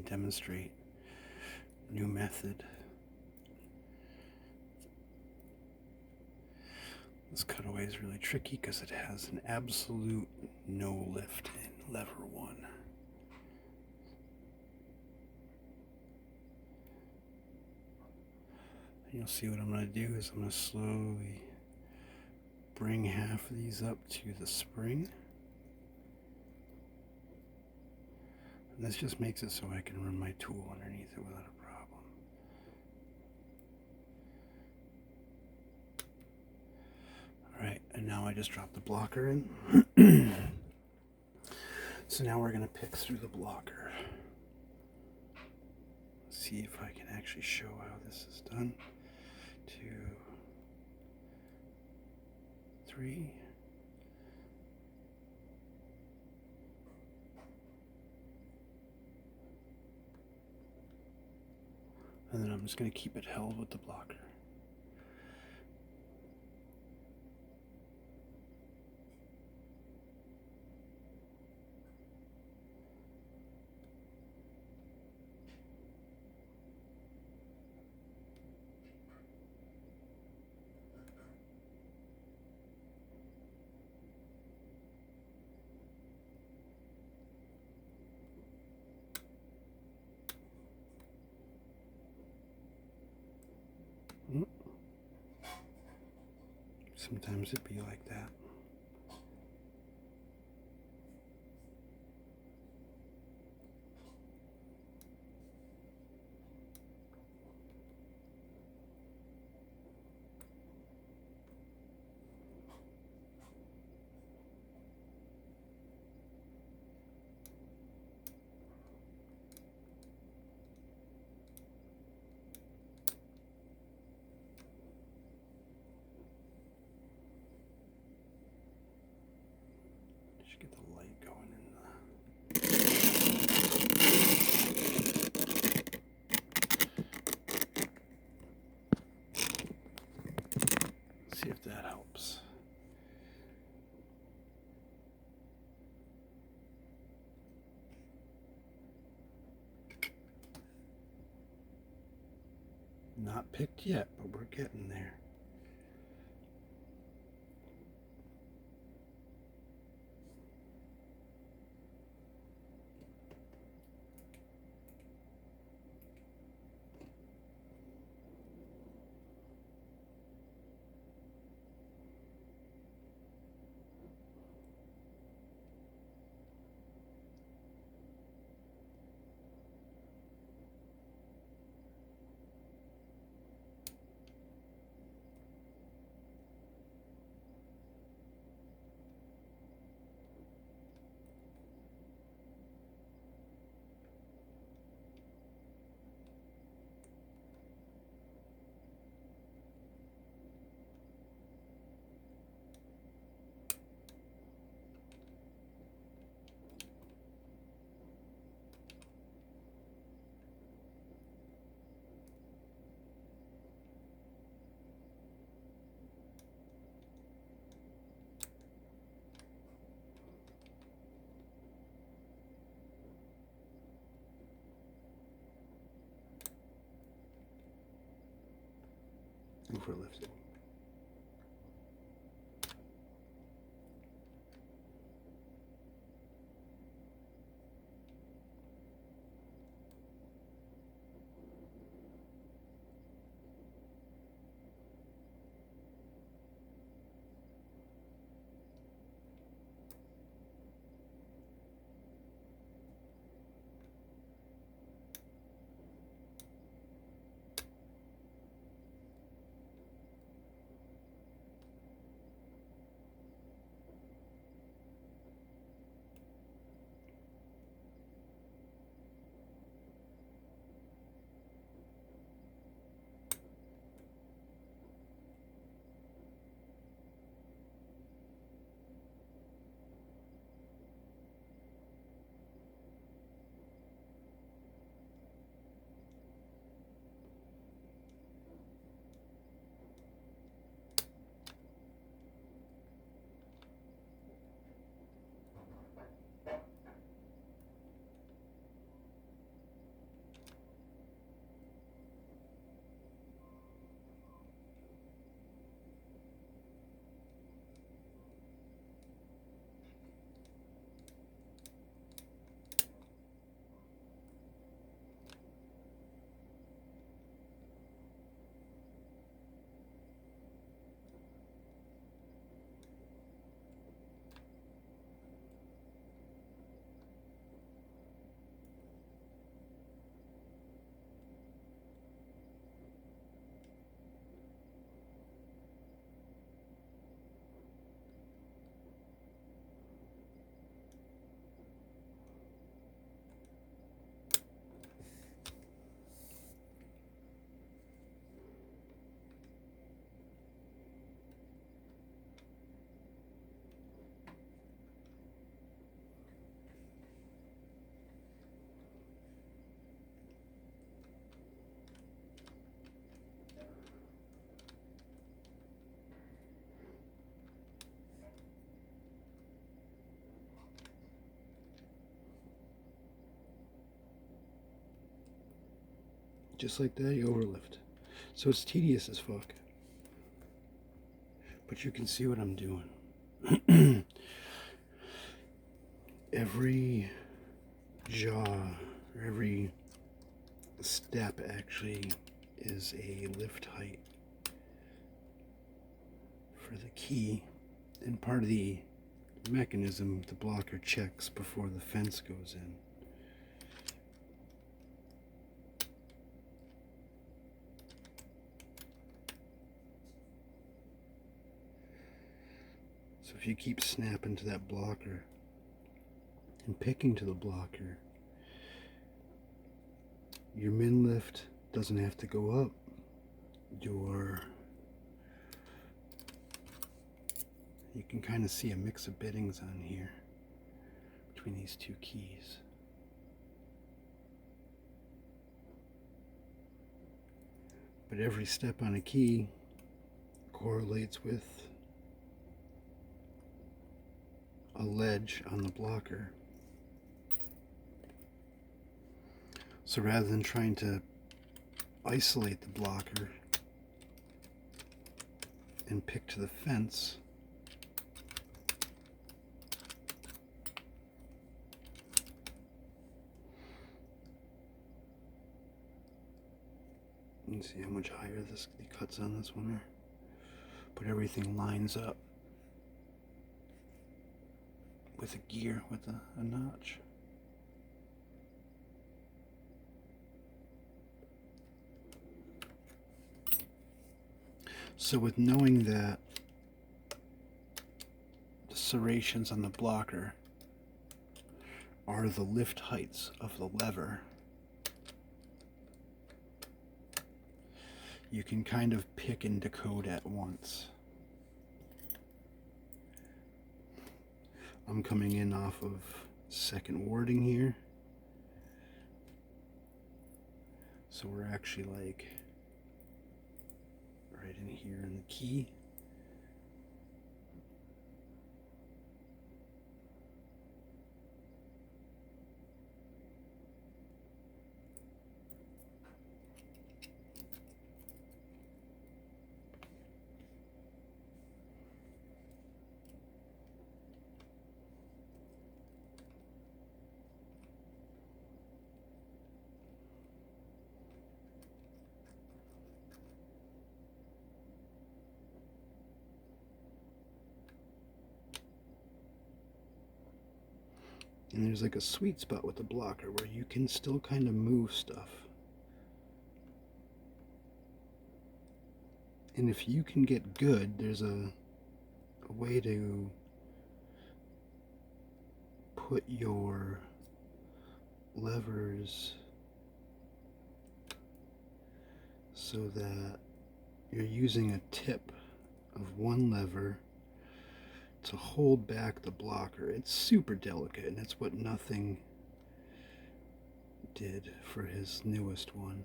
and demonstrate a new method. This cutaway is really tricky because it has an absolute no lift in lever 1. And you'll see what I'm going to do is I'm going to slowly bring half of these up to the spring. And this just makes it so I can run my tool underneath it without a problem. Alright, and now I just dropped the blocker in. So now we're going to pick through the blocker. See if I can actually show how this is done. 2, 3. And then I'm just going to keep it held with the blocker. Sometimes it'd be like that. Should get the light going in see if that helps. Not picked yet, but we're getting there. And we're lifting. just like that, you overlift. So it's tedious as fuck. But you can see what I'm doing. Every jaw, or every step actually is a lift height for the key, and part of the mechanism the blocker checks before the fence goes in. So if you keep snapping to that blocker and picking to the blocker, your min lift doesn't have to go up. You can kind of see a mix of biddings on here between these two keys. But every step on a key correlates with a ledge on the blocker. So rather than trying to isolate the blocker and pick to the fence, you can see how much higher the cuts on this one are. But everything lines up with a gear, with a notch. So with knowing that the serrations on the blocker are the lift heights of the lever, you can kind of pick and decode at once. I'm coming in off of second warding here. So we're actually like right in here in the key. And there's like a sweet spot with the blocker where you can still kind of move stuff. And if you can get good, there's a way to put your levers so that you're using a tip of one lever to hold back the blocker. It's super delicate, and it's what Nothing did for his newest one.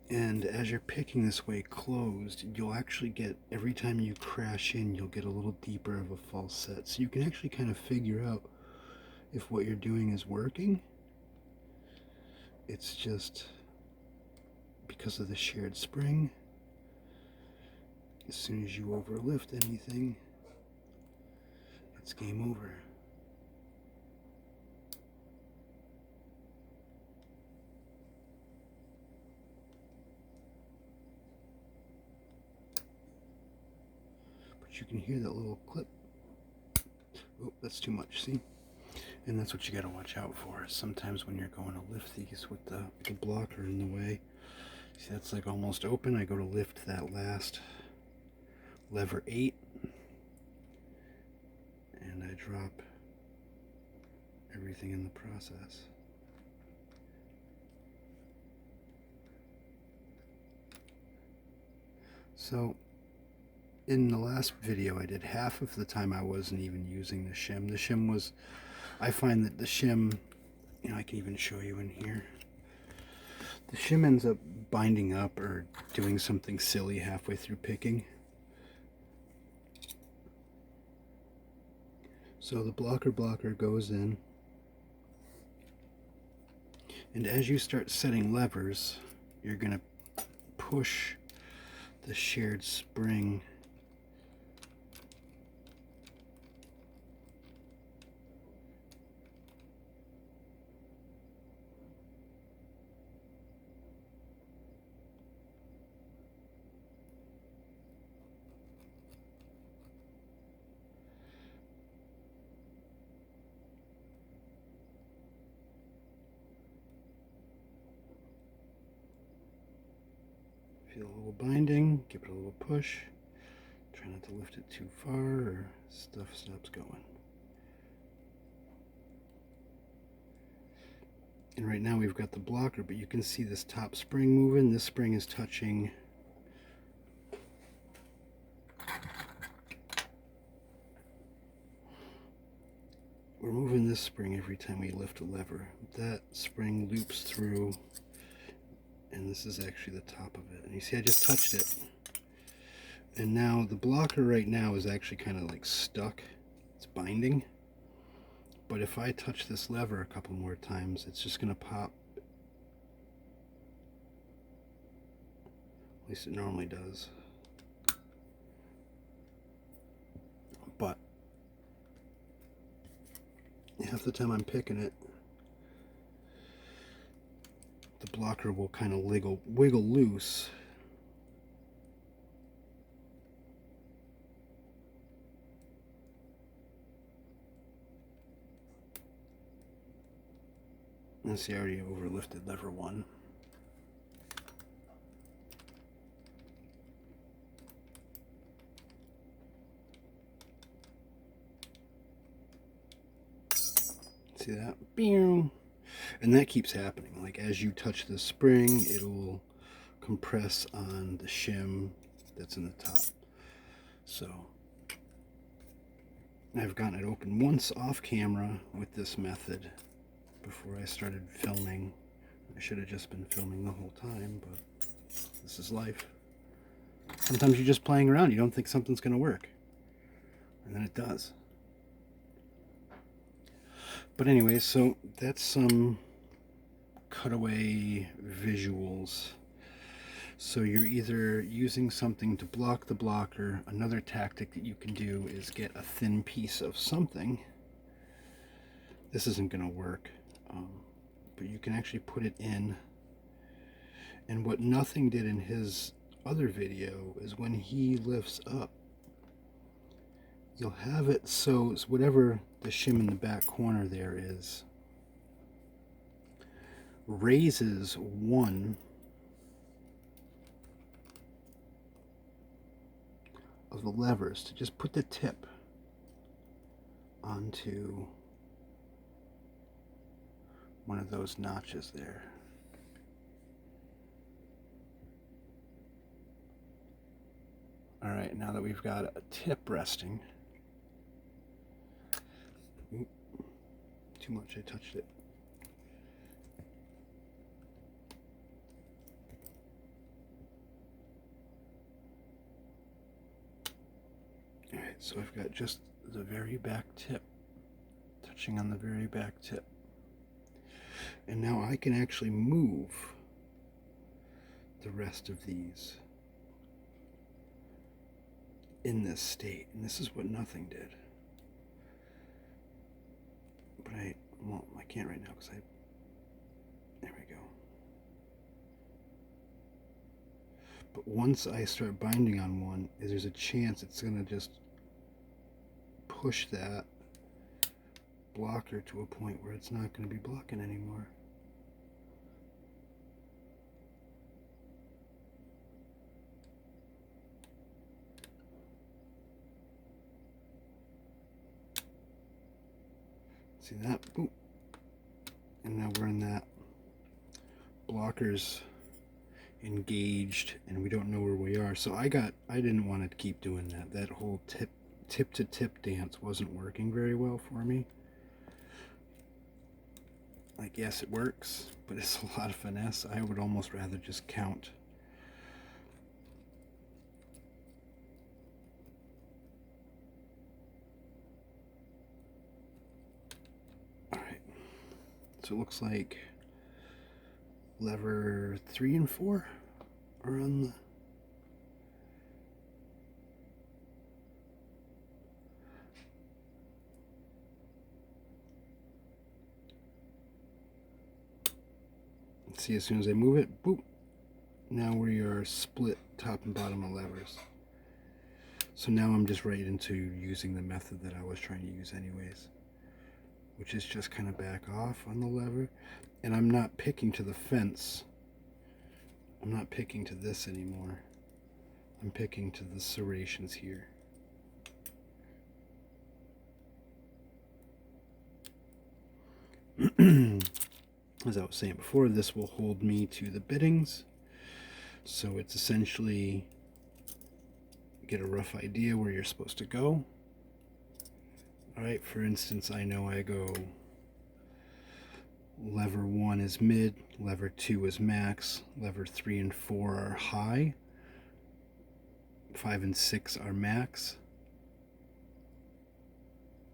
And as you're picking this way closed, you'll actually get, every time you crash in, you'll get a little deeper of a false set. So you can actually kind of figure out if what you're doing is working. It's just because of the shared spring. As soon as you overlift anything, it's game over. But you can hear that little clip. Oh, that's too much, see? And that's what you got to watch out for. Sometimes when you're going to lift these with the blocker in the way, see, that's like almost open. I go to lift that last lever 8, and I drop everything in the process. So in the last video I did, half of the time I wasn't even using the shim. The shim was, I find that the shim, you know, I can even show you in here. The shim ends up binding up or doing something silly halfway through picking. So the blocker goes in, and as you start setting levers, you're going to push the shared spring feel a little binding, give it a little push. Try not to lift it too far or stuff stops going. And right now we've got the blocker, but you can see this top spring moving. This spring is touching we're moving this spring every time we lift a lever. That spring loops through, and this is actually the top of it. And you see I just touched it. And now the blocker right now is actually kind of like stuck. It's binding. But if I touch this lever a couple more times, it's just going to pop. At least it normally does. But half the time I'm picking it, the blocker will kind of wiggle loose. And see, I already overlifted lever 1. See that? And that keeps happening. Like as you touch the spring, it'll compress on the shim that's in the top. So I've gotten it open once off camera with this method before I started filming. I should have just been filming the whole time, but this is life. Sometimes you're just playing around. You don't think something's going to work. And then it does. But anyway, so that's some cutaway visuals. So you're either using something to block the blocker. Another tactic that you can do is get a thin piece of something. This isn't going to work, but you can actually put it in. And what Nothing did in his other video is when he lifts up, you'll have it so whatever the shim in the back corner there is raises one of the levers to just put the tip onto one of those notches there. All right, now that we've got a tip resting, too much, I touched it. All right, so I've got just the very back tip, touching on the very back tip. And now I can actually move the rest of these in this state. And this is what Nothing did. But I can't right now because there we go. But once I start binding on one, there's a chance it's going to just push that blocker to a point where it's not going to be blocking anymore. See that? Ooh. And now we're in that blockers engaged and we don't know where we are. So I didn't want to keep doing that. That whole tip to tip dance wasn't working very well for me. Like, yes, it works, but it's a lot of finesse. I would almost rather just count. So it looks like lever 3 and 4 are on the see, as soon as I move it, boop, now we are split top and bottom of levers. So now I'm just right into using the method that I was trying to use anyways, which is just kind of back off on the lever. And I'm not picking to the fence. I'm not picking to this anymore. I'm picking to the serrations here. As I was saying before, this will hold me to the bittings. So it's essentially get a rough idea where you're supposed to go. Alright, for instance, I know I go lever 1 is mid, lever 2 is max, lever 3 and 4 are high, 5 and 6 are max,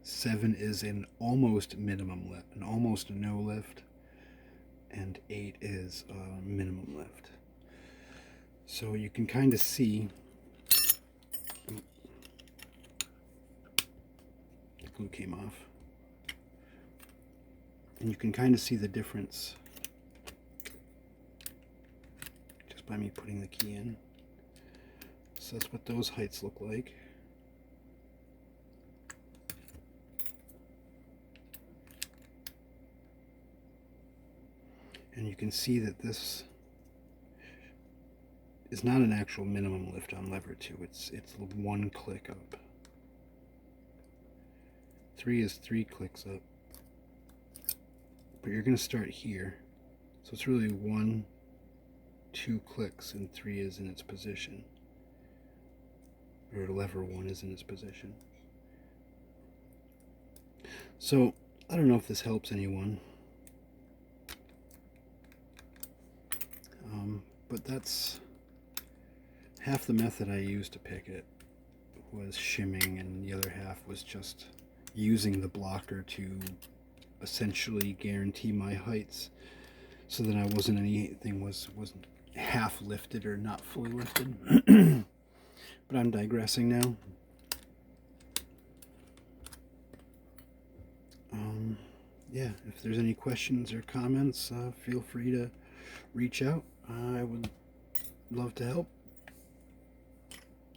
7 is an almost minimum lift, an almost no lift, and 8 is a minimum lift. So you can kind of see the glue came off. And you can kind of see the difference just by me putting the key in. So that's what those heights look like. And you can see that this is not an actual minimum lift on lever 2. It's 1 click up. 3 is 3 clicks up. But you're going to start here. So it's really 1, 2 clicks, and 3 is in its position. Or lever 1 is in its position. So I don't know if this helps anyone. But that's half the method I used to pick it was shimming, and the other half was just using the blocker to essentially guarantee my heights so that I wasn't wasn't half lifted or not fully lifted. But I'm digressing now. Yeah, if there's any questions or comments, feel free to reach out. I would love to help.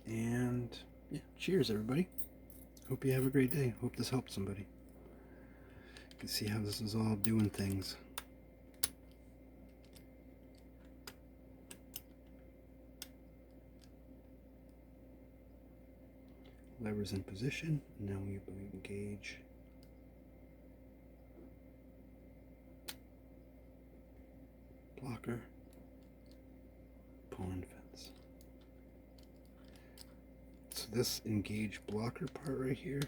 And yeah, cheers everybody. Hope you have a great day. Hope this helped somebody. You can see how this is all doing things. Levers in position. Now we engage. Blocker. Pull in fence. So this engage blocker part right here,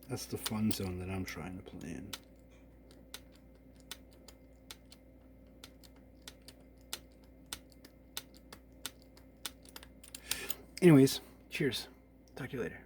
that's the fun zone that I'm trying to play in. Anyways, cheers. Talk to you later.